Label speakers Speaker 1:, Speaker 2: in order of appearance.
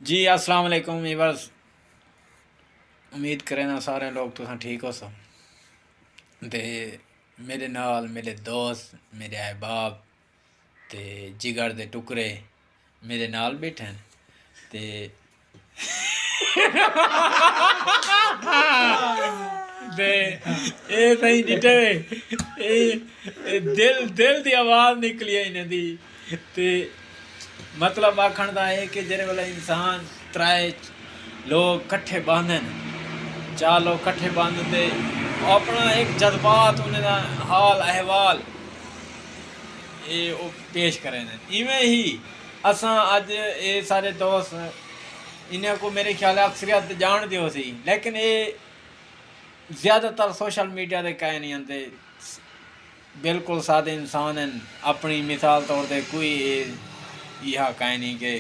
Speaker 1: जी अस्सलाम वालेकुम वीवर्स। उम्मीद करें ना सारे लोग तुम ठीक हो सो ते मेरे नाल मेरे दोस्त मेरे अहबाब ते जिगर दे टुकड़े मेरे नाल बैठे हैं ते ते ये सही डिटे दिल दिल दी आवाज़ निकली है इन्हें दी ते मतलब आखण दा है कि जेरे वाला इंसान त्राए लोग कट्ठे बांधन चार लोग कट्ठे बांधते अपना एक जज्बात उन्हें हाल अहवाल ये वो पेश करें इवें ही असां अज ये सारे दोस्त इन्हें को मेरे ख्याल अक्सरियत जान दियो सी लेकिन ये ज़्यादातर सोशल मीडिया दे कहे नहीं आते बिल्कुल सादे इंसान हैं अपनी मिसाल तौर पर कोई यह कहे नहीं कि